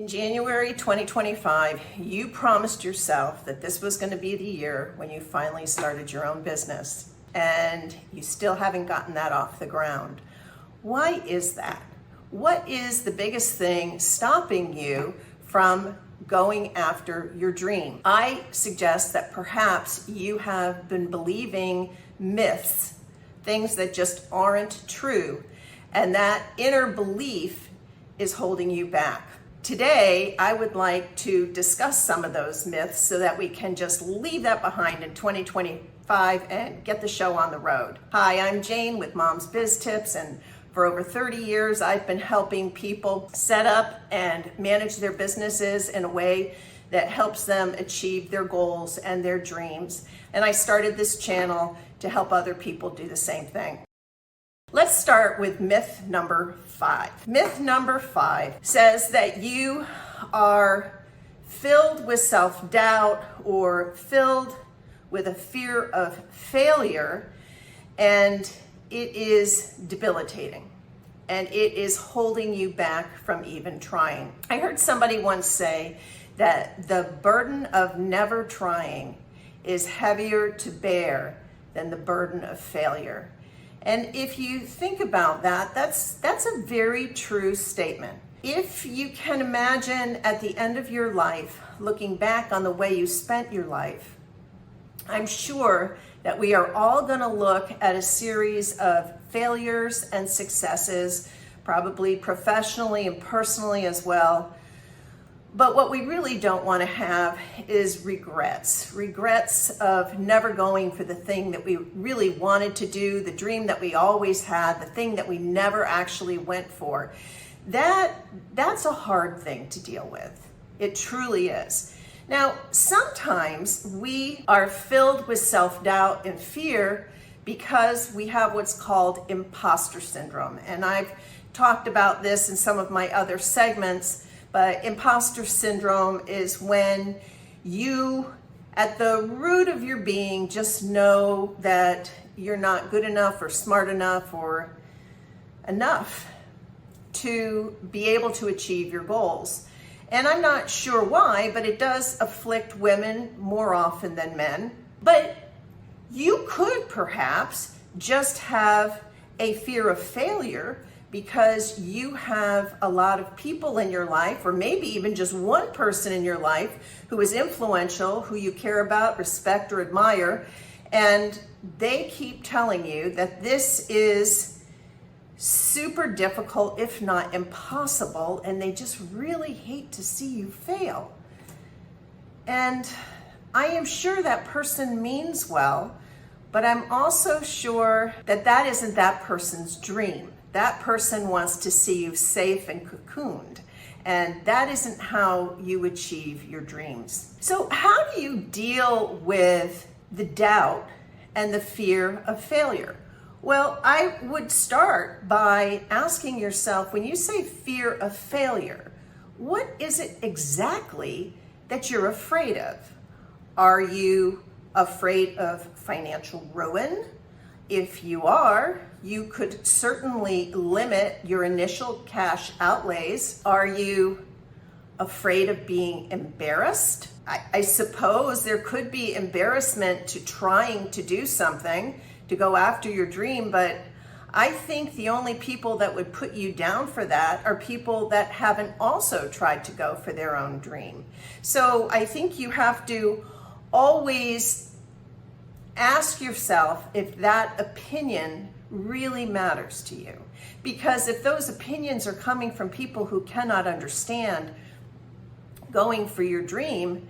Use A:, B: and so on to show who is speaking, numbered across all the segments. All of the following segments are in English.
A: In January 2025, you promised yourself that this was going to be the year when you finally started your own business, and you still haven't gotten that off the ground. Why is that? What is the biggest thing stopping you from going after your dream? I suggest that perhaps you have been believing myths, things that just aren't true, and that inner belief is holding you back. Today, I would like to discuss some of those myths so that we can just leave that behind in 2025 and get the show on the road. Hi, I'm Jane with Mom's Biz Tips, and for over 30 years, I've been helping people set up and manage their businesses in a way that helps them achieve their goals and their dreams. And I started this channel to help other people do the same thing. Let's start with myth number 5. Myth number 5 says that you are filled with self-doubt or filled with a fear of failure, and it is debilitating and it is holding you back from even trying. I heard somebody once say that the burden of never trying is heavier to bear than the burden of failure. And if you think about that, that's a very true statement. If you can imagine at the end of your life, looking back on the way you spent your life, I'm sure that we are all going to look at a series of failures and successes, probably professionally and personally as well. But what we really don't want to have is regrets of never going for the thing that we really wanted to do, the dream that we always had, the thing that we never actually went for. That's a hard thing to deal with. It truly is. Now, sometimes we are filled with self-doubt and fear because we have what's called imposter syndrome. And I've talked about this in some of my other segments. But imposter syndrome is when you, at the root of your being, just know that you're not good enough or smart enough or enough to be able to achieve your goals. And I'm not sure why, but it does afflict women more often than men. But you could perhaps just have a fear of failure because you have a lot of people in your life, or maybe even just one person in your life who is influential, who you care about, respect, or admire, and they keep telling you that this is super difficult, if not impossible, and they just really hate to see you fail. And I am sure that person means well, but I'm also sure that that isn't that person's dream. That person wants to see you safe and cocooned, and that isn't how you achieve your dreams. So how do you deal with the doubt and the fear of failure? Well, I would start by asking yourself, when you say fear of failure, what is it exactly that you're afraid of? Are you afraid of financial ruin? If you are, you could certainly limit your initial cash outlays. Are you afraid of being embarrassed? I suppose there could be embarrassment to trying to do something, to go after your dream, but I think the only people that would put you down for that are people that haven't also tried to go for their own dream. So I think you have to always ask yourself if that opinion really matters to you. Because if those opinions are coming from people who cannot understand going for your dream,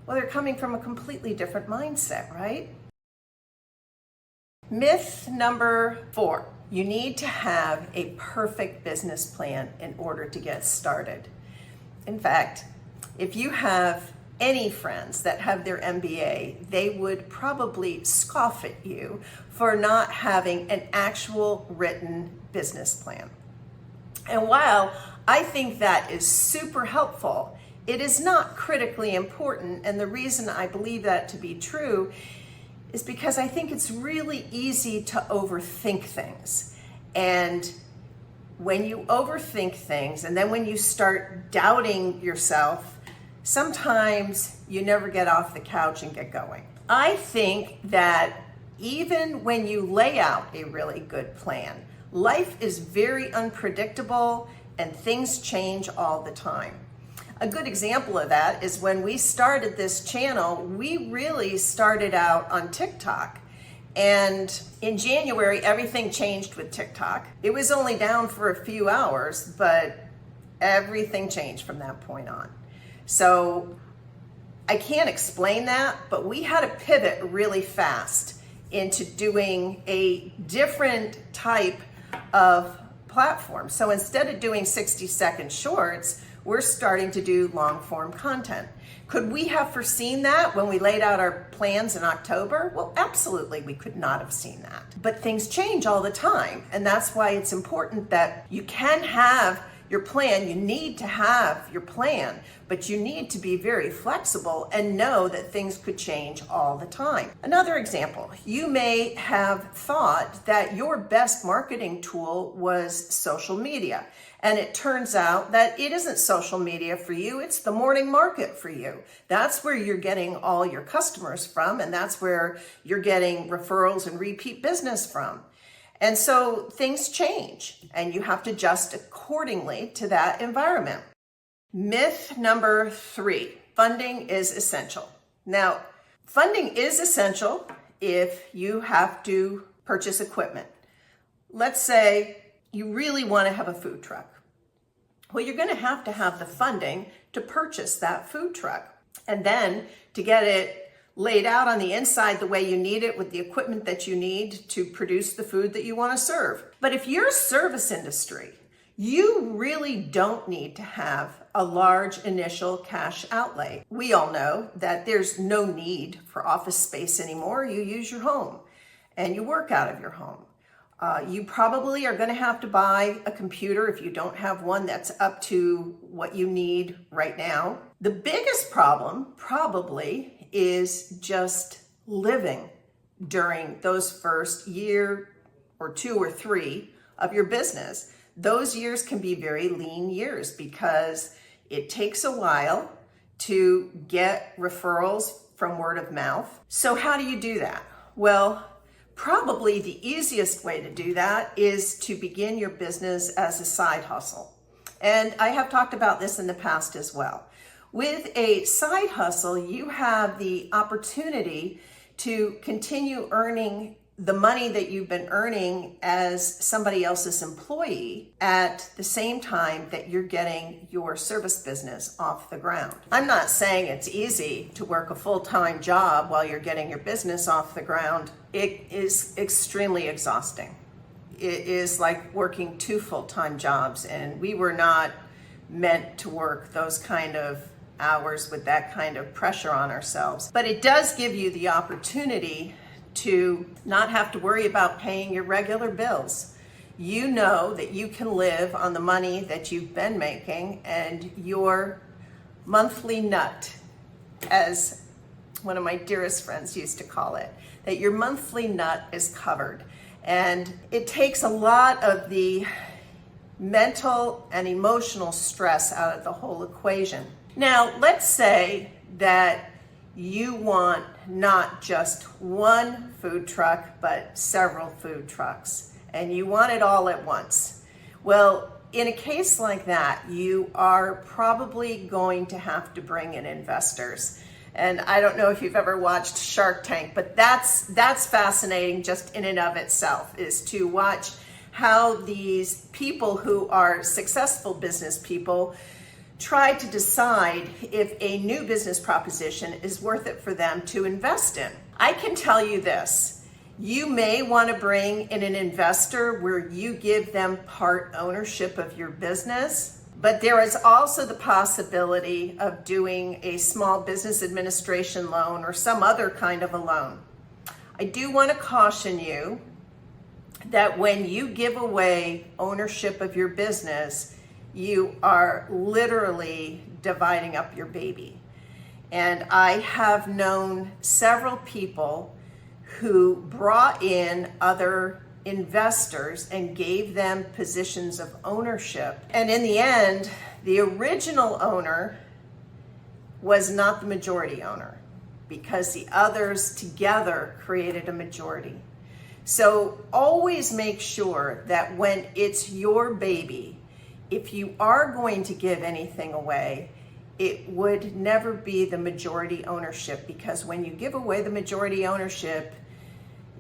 A: well, they're coming from a completely different mindset, right? Myth number 4, you need to have a perfect business plan in order to get started. In fact, if you have any friends that have their MBA, they would probably scoff at you for not having an actual written business plan. And while I think that is super helpful, it is not critically important. And the reason I believe that to be true is because I think it's really easy to overthink things. And when you overthink things and then when you start doubting yourself, sometimes you never get off the couch and get going. I think that even when you lay out a really good plan, life is very unpredictable and things change all the time. A good example of that is when we started this channel, we really started out on TikTok. And in January, everything changed with TikTok. It was only down for a few hours, but everything changed from that point on. So I can't explain that, but we had to pivot really fast into doing a different type of platform. So instead of doing 60-second shorts, we're starting to do long form content. Could we have foreseen that when we laid out our plans in October? Well, absolutely, we could not have seen that. But things change all the time, and that's why it's important that you can have your plan. You need to have your plan, but you need to be very flexible and know that things could change all the time. Another example, you may have thought that your best marketing tool was social media. And it turns out that it isn't social media for you, it's the morning market for you. That's where you're getting all your customers from, and that's where you're getting referrals and repeat business from. And so things change, and you have to adjust accordingly to that environment. Myth number 3, funding is essential. Now, funding is essential if you have to purchase equipment. Let's say you really want to have a food truck. Well, you're going to have the funding to purchase that food truck. And then to get it laid out on the inside the way you need it with the equipment that you need to produce the food that you want to serve. But if you're a service industry, you really don't need to have a large initial cash outlay. We all know that there's no need for office space anymore. You use your home and you work out of your home. You probably are going to have to buy a computer if you don't have one that's up to what you need right now. The biggest problem probably is just living during those first year or 2 or 3 of your business. Those years can be very lean years because it takes a while to get referrals from word of mouth. So how do you do that? Well, probably the easiest way to do that is to begin your business as a side hustle. And I have talked about this in the past as well. With a side hustle, you have the opportunity to continue earning the money that you've been earning as somebody else's employee at the same time that you're getting your service business off the ground. I'm not saying it's easy to work a full-time job while you're getting your business off the ground. It is extremely exhausting. It is like working 2 full-time jobs, and we were not meant to work those kind of hours with that kind of pressure on ourselves. But it does give you the opportunity to not have to worry about paying your regular bills. You know that you can live on the money that you've been making, and your monthly nut, as one of my dearest friends used to call it, that your monthly nut is covered. And it takes a lot of the mental and emotional stress out of the whole equation. Now, let's say that you want not just one food truck, but several food trucks, and you want it all at once. Well, in a case like that, you are probably going to have to bring in investors. And I don't know if you've ever watched Shark Tank, but that's fascinating just in and of itself, is to watch how these people who are successful business people try to decide if a new business proposition is worth it for them to invest in. I can tell you this, you may want to bring in an investor where you give them part ownership of your business, but there is also the possibility of doing a small business administration loan or some other kind of a loan. I do want to caution you that when you give away ownership of your business, you are literally dividing up your baby. And I have known several people who brought in other investors and gave them positions of ownership. And in the end, the original owner was not the majority owner because the others together created a majority. So always make sure that when it's your baby, if you are going to give anything away, it would never be the majority ownership, because when you give away the majority ownership,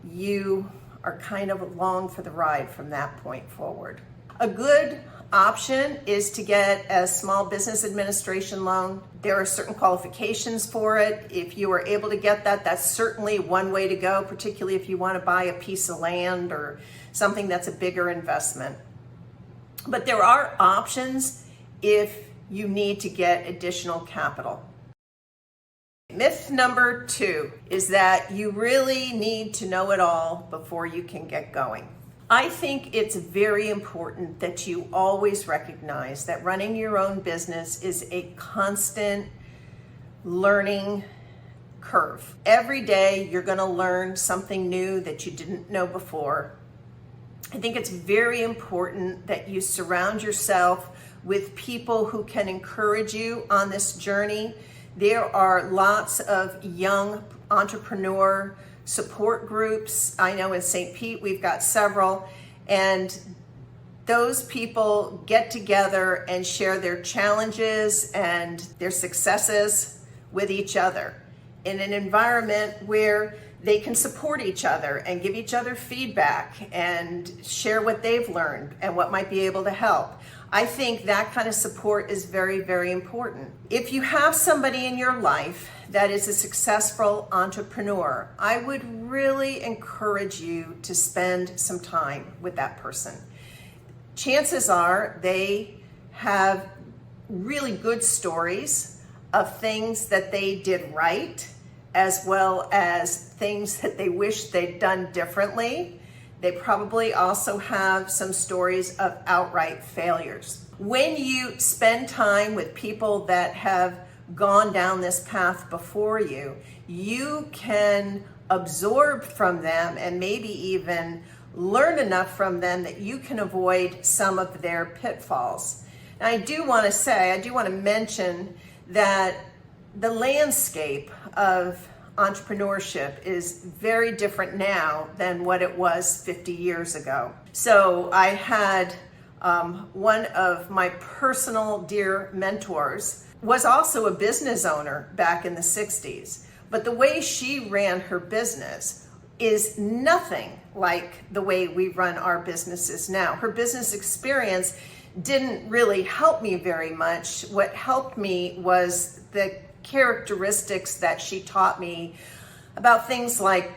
A: you are kind of along for the ride from that point forward. A good option is to get a small business administration loan. There are certain qualifications for it. If you are able to get that, that's certainly one way to go, particularly if you want to buy a piece of land or something that's a bigger investment. But there are options if you need to get additional capital. Myth number 2 is that you really need to know it all before you can get going. I think it's very important that you always recognize that running your own business is a constant learning curve. Every day you're going to learn something new that you didn't know before. I think it's very important that you surround yourself with people who can encourage you on this journey. There are lots of young entrepreneur support groups. I know in St. Pete we've got several, and those people get together and share their challenges and their successes with each other in an environment where they can support each other and give each other feedback and share what they've learned and what might be able to help. I think that kind of support is very, very important. If you have somebody in your life that is a successful entrepreneur, I would really encourage you to spend some time with that person. Chances are they have really good stories of things that they did right, as well as things that they wish they'd done differently. They probably also have some stories of outright failures. When you spend time with people that have gone down this path before you, you can absorb from them and maybe even learn enough from them that you can avoid some of their pitfalls. And I do want to mention that the landscape of entrepreneurship is very different now than what it was 50 years ago. So I had one of my personal dear mentors was also a business owner back in the 60s. But the way she ran her business is nothing like the way we run our businesses now. Her business experience didn't really help me very much. What helped me was the characteristics that she taught me about things like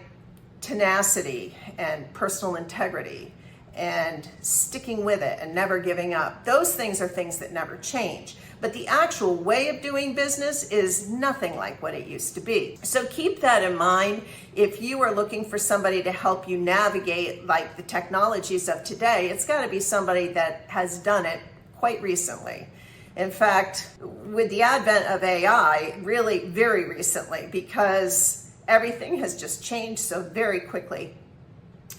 A: tenacity and personal integrity and sticking with it and never giving up. Those things are things that never change. But the actual way of doing business is nothing like what it used to be. So keep that in mind if you are looking for somebody to help you navigate like the technologies of today. It's got to be somebody that has done it quite recently. In fact, with the advent of AI, really very recently, because everything has just changed so very quickly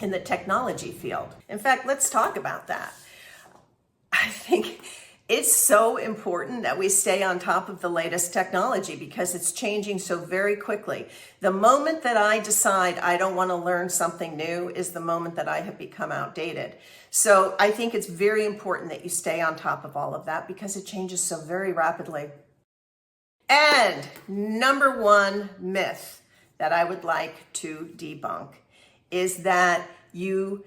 A: in the technology field. In fact, let's talk about that. I think it's so important that we stay on top of the latest technology because it's changing so very quickly. The moment that I decide I don't want to learn something new is the moment that I have become outdated. So I think it's very important that you stay on top of all of that because it changes so very rapidly. And number 1 myth that I would like to debunk is that you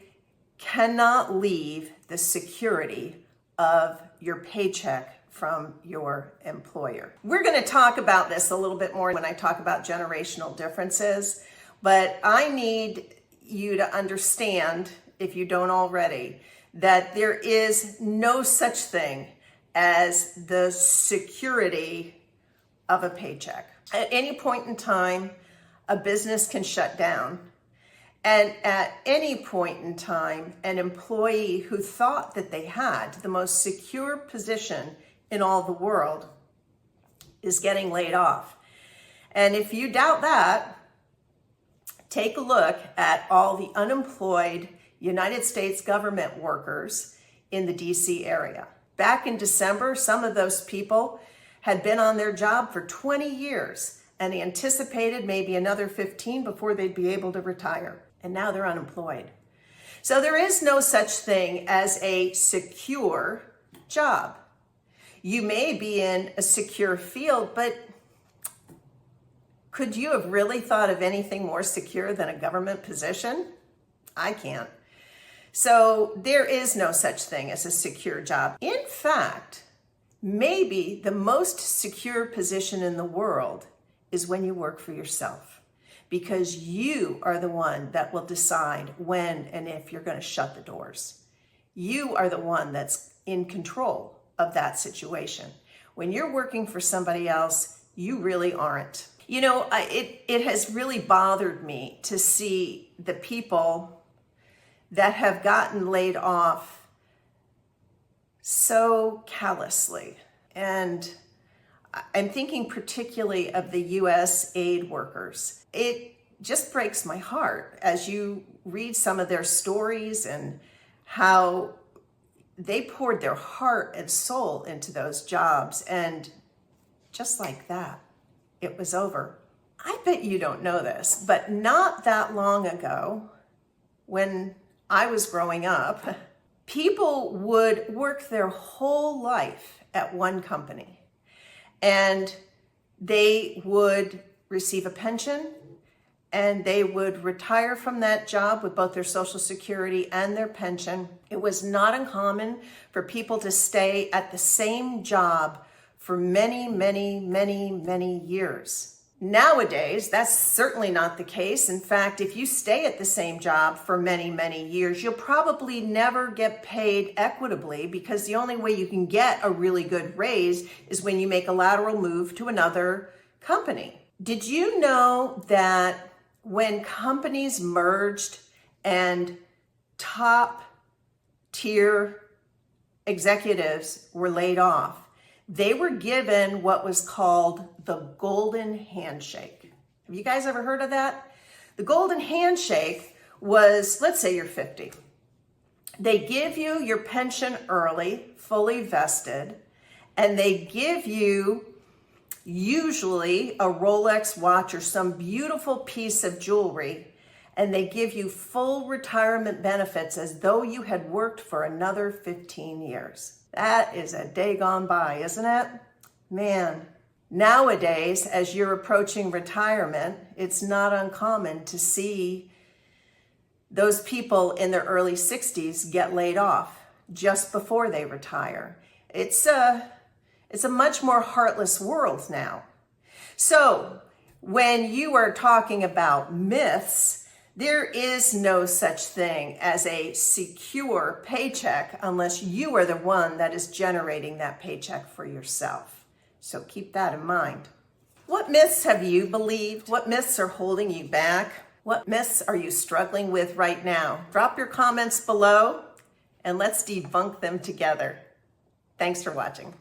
A: cannot leave the security of your paycheck from your employer. We're going to talk about this a little bit more when I talk about generational differences, but I need you to understand, if you don't already, that there is no such thing as the security of a paycheck. At any point in time, a business can shut down. And at any point in time, an employee who thought that they had the most secure position in all the world is getting laid off. And if you doubt that, take a look at all the unemployed United States government workers in the DC area. Back in December, some of those people had been on their job for 20 years and anticipated maybe another 15 before they'd be able to retire. And now they're unemployed. So there is no such thing as a secure job. You may be in a secure field, but could you have really thought of anything more secure than a government position? I can't. So there is no such thing as a secure job. In fact, maybe the most secure position in the world is when you work for yourself, because you are the one that will decide when and if you're going to shut the doors. You are the one that's in control of that situation. When you're working for somebody else, you really aren't. You know, it has really bothered me to see the people that have gotten laid off so callously. And I'm thinking particularly of the U.S. aid workers. It just breaks my heart as you read some of their stories and how they poured their heart and soul into those jobs. And just like that, it was over. I bet you don't know this, but not that long ago, when I was growing up, people would work their whole life at one company, and they would receive a pension, and they would retire from that job with both their Social Security and their pension. It was not uncommon for people to stay at the same job for many, many, many, many years. Nowadays, that's certainly not the case. In fact, if you stay at the same job for many, many years, you'll probably never get paid equitably, because the only way you can get a really good raise is when you make a lateral move to another company. Did you know that when companies merged and top tier executives were laid off, they were given what was called the golden handshake? Have you guys ever heard of that? The golden handshake was, let's say you're 50. They give you your pension early, fully vested, and they give you usually a Rolex watch or some beautiful piece of jewelry, and they give you full retirement benefits as though you had worked for another 15 years. That is a day gone by, isn't it? Man, nowadays, as you're approaching retirement, it's not uncommon to see those people in their early 60s get laid off just before they retire. It's a much more heartless world now. So when you are talking about myths, there is no such thing as a secure paycheck unless you are the one that is generating that paycheck for yourself. So keep that in mind. What myths have you believed? What myths are holding you back? What myths are you struggling with right now? Drop your comments below and let's debunk them together. Thanks for watching.